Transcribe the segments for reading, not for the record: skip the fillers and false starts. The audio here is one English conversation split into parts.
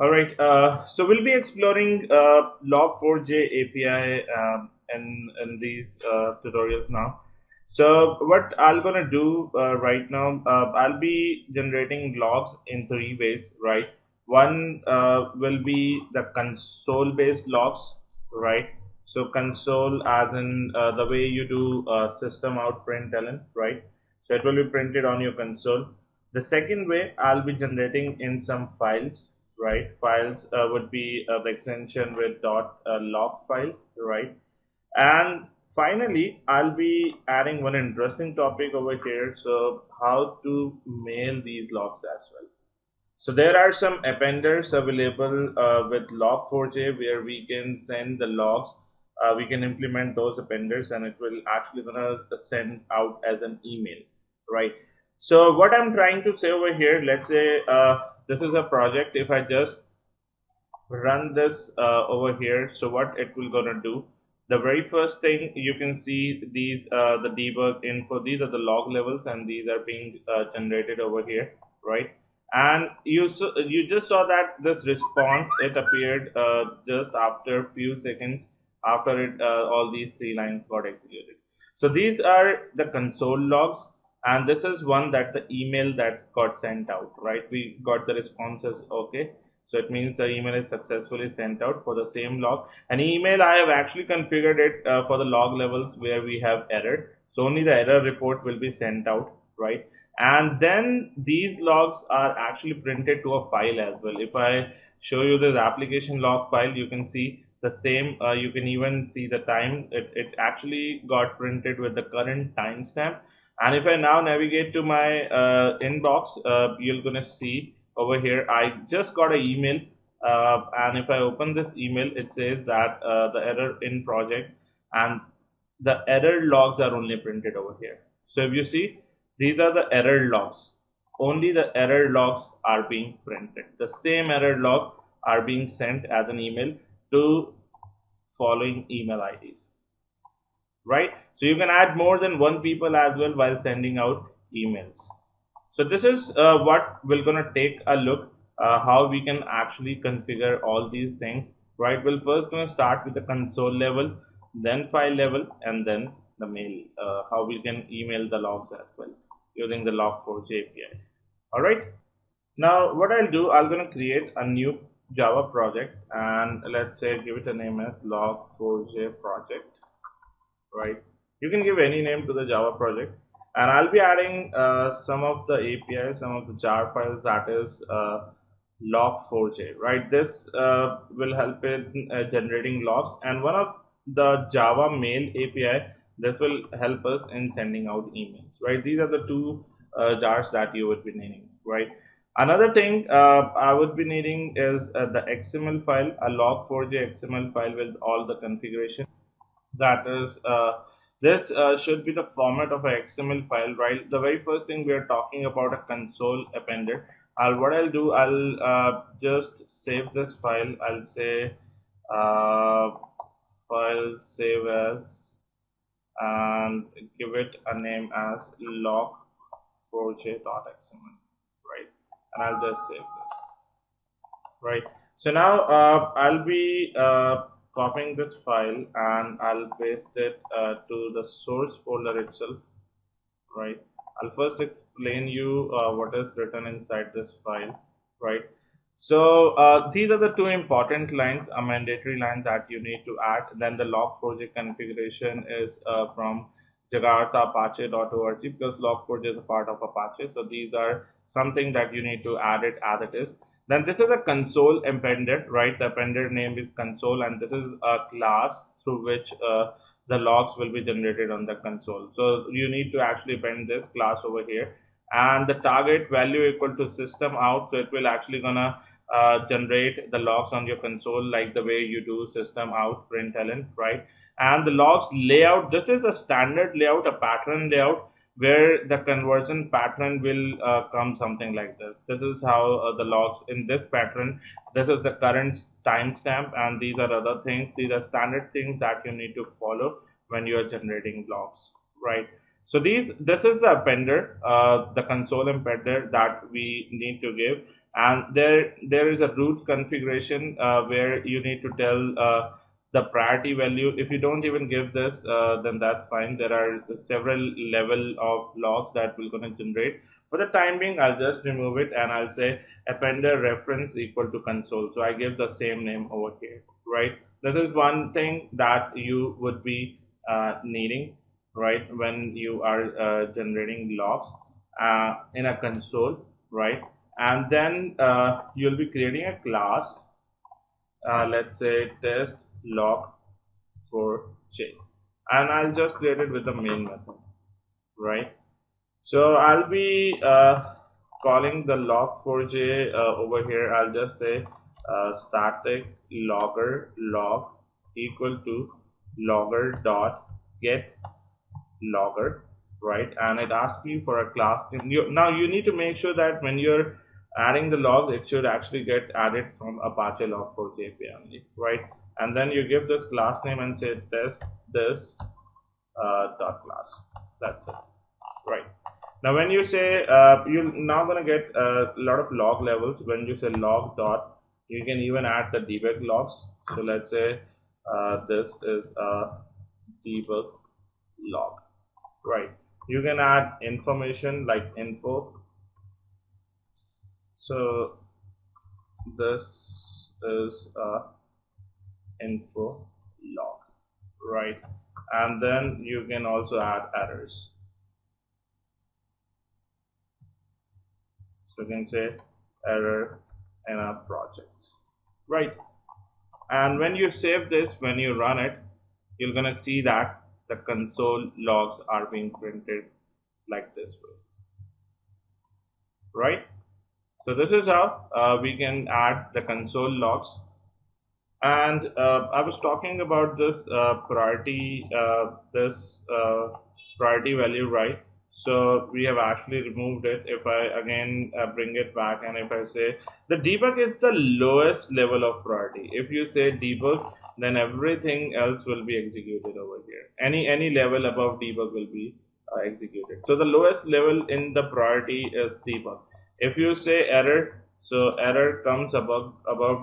All right. So we'll be exploring Log4J API in these tutorials now. So what I'm gonna do right now, I'll be generating logs in three ways, right? One will be the console-based logs, right? So console, as in the way you do system out println, right? So it will be printed on your console. The second way, I'll be generating in some files, right? Files would be the extension with .log file, right? And finally, I'll be adding one interesting topic over here. So how to mail these logs as well. So there are some appenders available with Log4j where we can send the logs. We can implement those appenders and it will actually gonna send out as an email, right? So what I'm trying to say over here, let's say this is a project. If I just run this over here, so what it will gonna do, the very first thing you can see these the debug info, these are the log levels and these are being generated over here, right? And you just saw that this response, it appeared just after few seconds after it all these three lines got executed. So these are the console logs, and this is one that the email that got sent out, right? We got the responses, okay, so it means the email is successfully sent out for the same log. An email, I have actually configured it for the log levels where we have error. So only the error report will be sent out, right? And then these logs are actually printed to a file as well. If I show you this application log file, you can see the same. You can even see the time. It actually got printed with the current timestamp. And if I now navigate to my inbox, you're gonna see over here I just got an email, and if I open this email, it says that the error in project, and the error logs are only printed over here. So if you see, these are the error logs. Only the error logs are being printed. The same error log are being sent as an email to following email IDs, right? So you can add more than one people as well while sending out emails. So this is what we're gonna take a look how we can actually configure all these things, right? We'll first gonna start with the console level, then file level, and then the mail. How we can email the logs as well using the Log4j API. All right. Now what I'll do, I'm gonna create a new Java project and let's say give it a name as Log4j project, right? You can give any name to the Java project, and I'll be adding some of the APIs, some of the jar files, that is log4j, right? This will help in generating logs, and one of the Java mail API, this will help us in sending out emails, right? These are the two jars that you would be needing, right? Another thing I would be needing is the XML file, a log4j XML file with all the configuration. That is this should be the format of a XML file, right? The very first thing we are talking about a console appended. What I'll do, I'll just save this file. I'll say uh, file save as and give it a name as log4j.xml, right? And I'll just save this, right? So now I'll be copying this file and I'll paste it to the source folder itself, right? I'll first explain you what is written inside this file, right? So these are the two important lines, a mandatory line that you need to add. Then the log4j configuration is from Jakarta Apache.org, because log4j is a part of Apache. So these are something that you need to add it as it is. Then this is a console appended, right? The appended name is console, and this is a class through which the logs will be generated on the console. So you need to actually append this class over here, and the target value equal to system out. So it will actually gonna generate the logs on your console like the way you do system out println, right? And the logs layout, this is a standard layout, a pattern layout, where the conversion pattern will come something like this. This is how the logs in this pattern, this is the current timestamp, and these are other things. These are standard things that you need to follow when you are generating logs, right? So this is the appender, the console appender that we need to give. and there is a root configuration where you need to tell the priority value. If you don't even give this, then that's fine. There are several level of logs that will going to generate. For the time being, I'll just remove it and I'll say appender reference equal to console. So I give the same name over here, right? This is one thing that you would be needing, right, when you are generating logs in a console, right? And then you'll be creating a class, let's say test log4j, and I'll just create it with the main method, right? So I'll be calling the log4j over here. I'll just say static logger log equal to logger dot get logger, right? And it asks you for a class name. Now you need to make sure that when you're adding the logs, it should actually get added from Apache Log4j API only, right? And then you give this class name and say test this dot class. That's it, right? Now when you say you're now gonna get a lot of log levels. When you say log dot, you can even add the debug logs. So let's say this is a debug log, right? You can add information like info. So this is a info log, right? And then you can also add errors. So you can say error in a project, right? And when you save this, when you run it, you're gonna see that the console logs are being printed like this way, right? So this is how we can add the console logs. And I was talking about this priority value, right? So we have actually removed it. If I again bring it back, and if I say the debug is the lowest level of priority. If you say debug, then everything else will be executed over here. Any level above debug will be executed. So the lowest level in the priority is debug. If you say error, so error comes above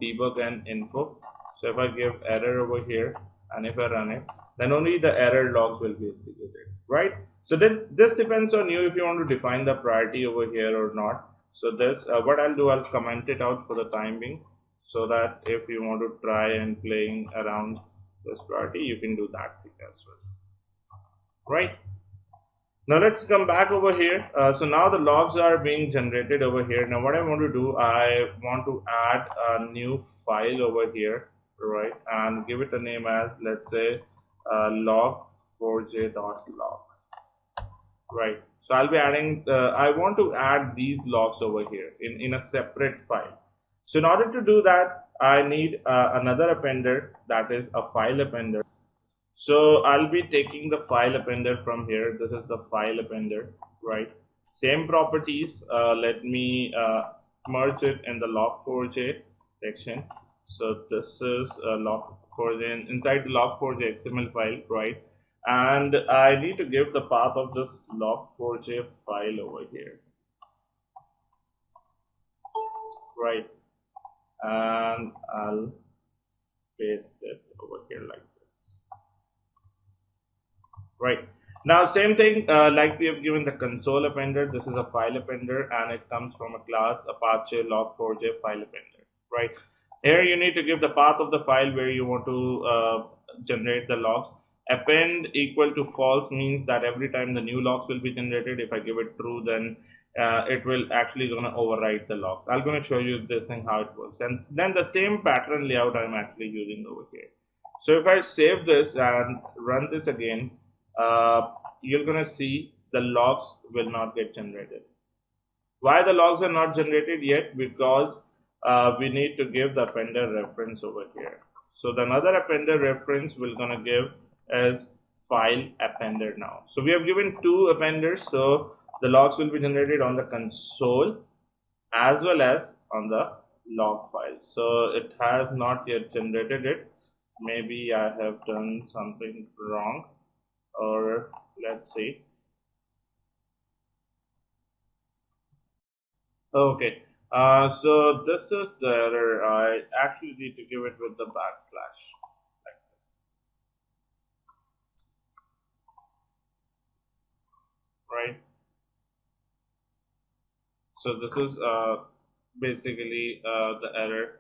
debug and info. So if I give error over here and if I run it, then only the error logs will be executed, right? So then this depends on you if you want to define the priority over here or not. So this, what I'll do, I'll comment it out for the time being, so that if you want to try and playing around this priority, you can do that as well, right? Now let's come back over here. So now the logs are being generated over here. Now what I want to do, I want to add a new file over here, right? And give it a name as, let's say, log4j.log, right? So I'll be adding, I want to add these logs over here in a separate file. So in order to do that, I need another appender, that is a file appender. So I'll be taking the file appender from here. This is the file appender, right? Same properties. Let me merge it in the log4j section. So this is log4j, inside the log4j XML file, right? And I need to give the path of this log4j file over here, right? And I'll paste it over here like this, right? Now same thing, like we have given the console appender. This is a file appender and it comes from a class Apache log4j file appender, right? Here you need to give the path of the file where you want to generate the logs. Append equal to false means that every time the new logs will be generated, if I give it true, then it will actually gonna overwrite the logs. I'm gonna show you this thing how it works, and then the same pattern layout I'm actually using over here. So if I save this and run this again, you're gonna see the logs will not get generated. Why the logs are not generated yet? Because we need to give the appender reference over here. So the another appender reference we're gonna give is file appender now. So we have given two appenders, so the logs will be generated on the console as well as on the log file. So it has not yet generated it. Maybe I have done something wrong, or let's see. Okay, So this is the error. I actually need to give it with the backslash, like this, right? So this is basically the error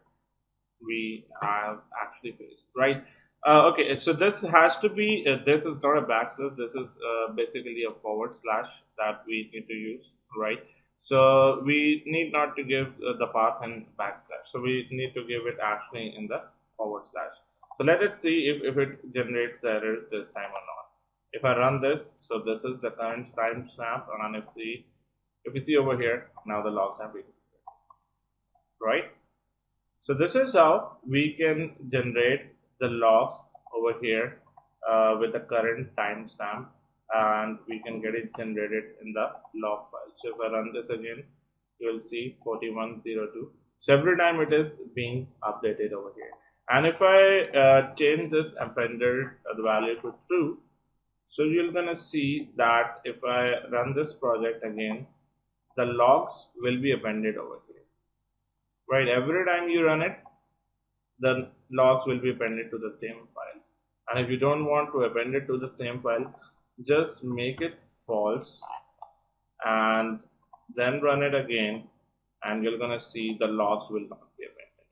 we have actually faced, right? Okay, so this has to be, this is not a backslash, this is basically a forward slash that we need to use, right? So we need not to give the path in backslash. So we need to give it actually in the forward slash. So let us see if it generates the error this time or not. If I run this, so this is the current timestamp, and if you see over here, now the logs have been, right? So this is how we can generate the logs over here with the current timestamp, and we can get it generated in the log file. So if I run this again, you will see 4102. So every time it is being updated over here. And if I change this appender the value to true, so you're gonna see that if I run this project again, the logs will be appended over here. Right, every time you run it, the logs will be appended to the same file. And if you don't want to append it to the same file, just make it false and then run it again, and you're gonna see the logs will not be appended.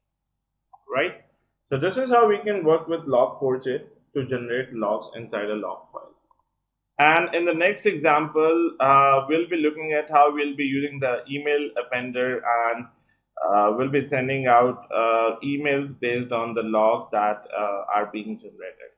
Right? So this is how we can work with Log4j to generate logs inside a log file. And in the next example, we'll be looking at how we'll be using the email appender, and we'll be sending out emails based on the logs that are being generated.